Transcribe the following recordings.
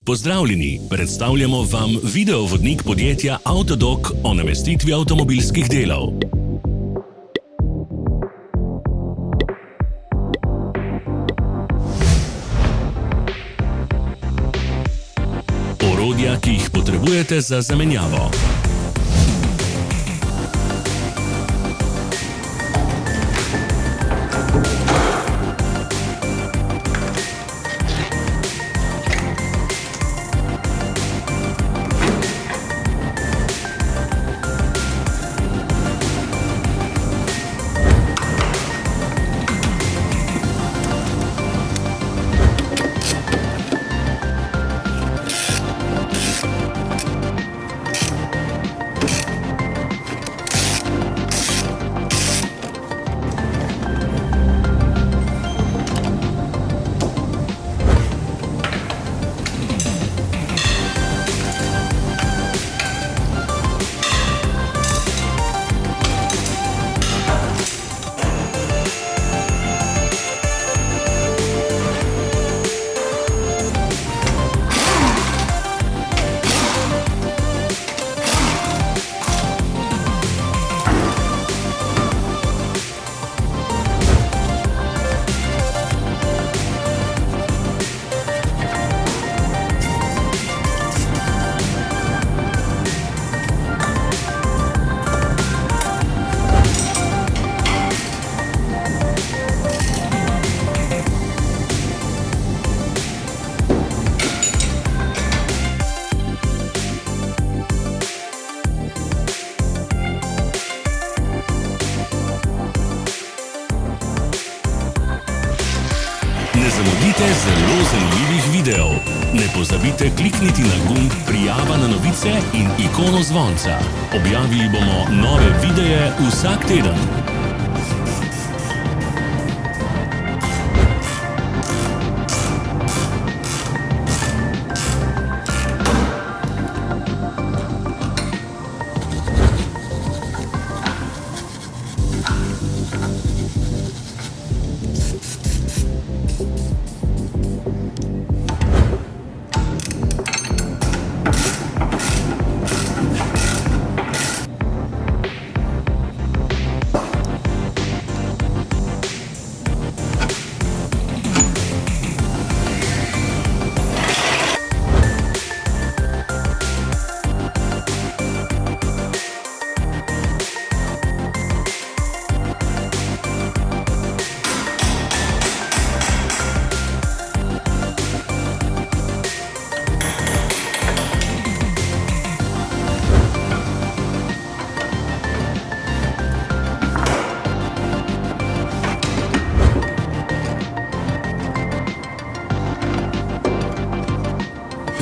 Pozdravljeni, predstavljamo vam videovodnik podjetja Avtodok o namestitvi avtomobilskih delov. Orodja, ki jih potrebujete za zamenjavo. Ne zamudite zelo zanimivih videov. Ne pozabite klikniti na gumb Prijava na novice in ikono zvonca. Objavili bomo nove videe vsak teden.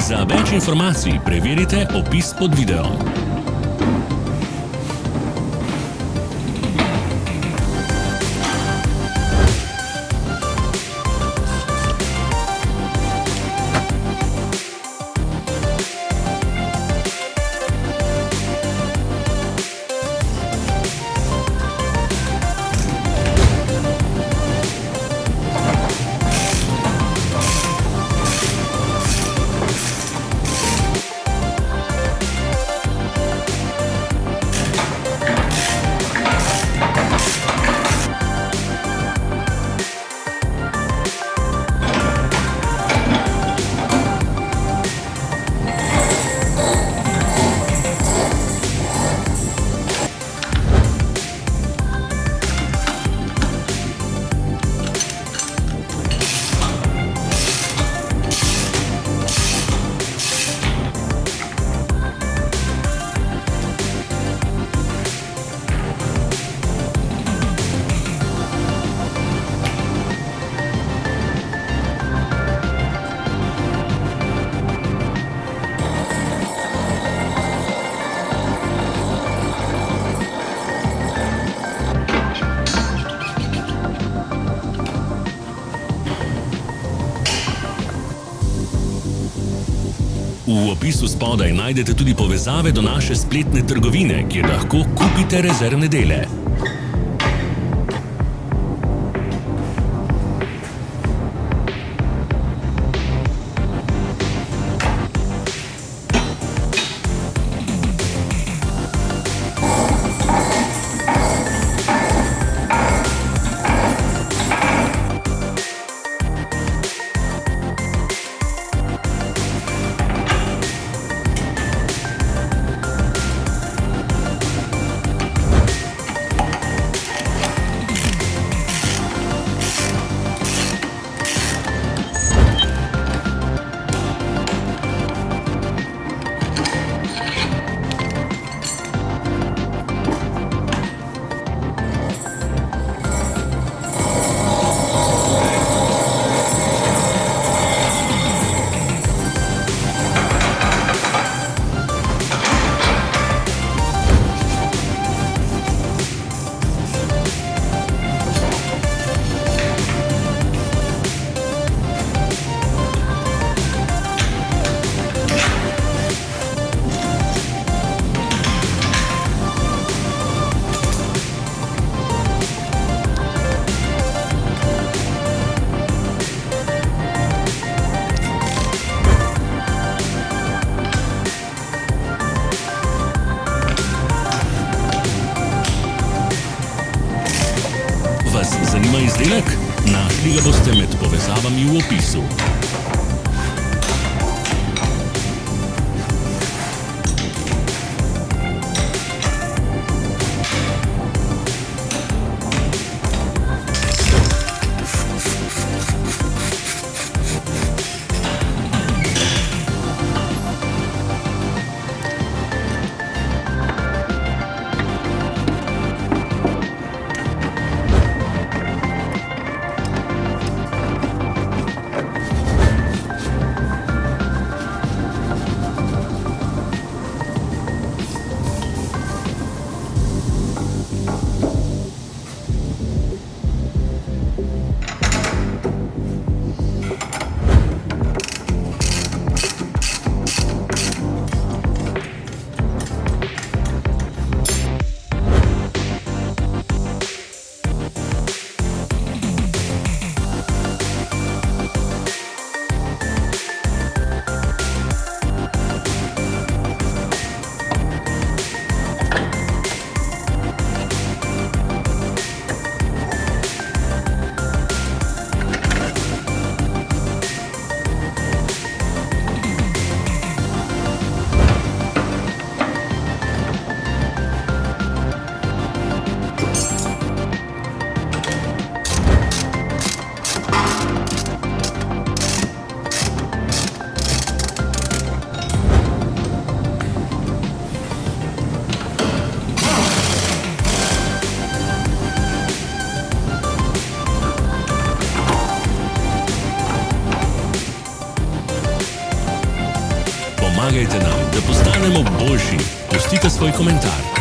Za več informacij preverite opis pod videom. V opisu spodaj najdete tudi povezave do naše spletne trgovine, kjer lahko kupite rezervne dele. med povezavami v opisu. Pomagajte nam, da postanemo boljši. Pustite svoj komentar.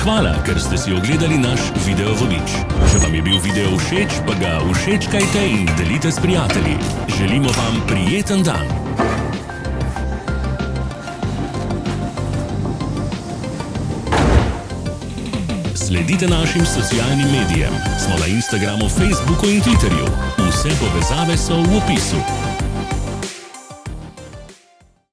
Hvala, ker ste si ogledali naš video vodič. Če vam je bil video všeč, pa ga všečkajte in delite s prijatelji. Želimo vam prijeten dan. Sledite našim socialnim medijem. Smo na Instagramu, Facebooku in Twitterju. Vse povezave so v opisu.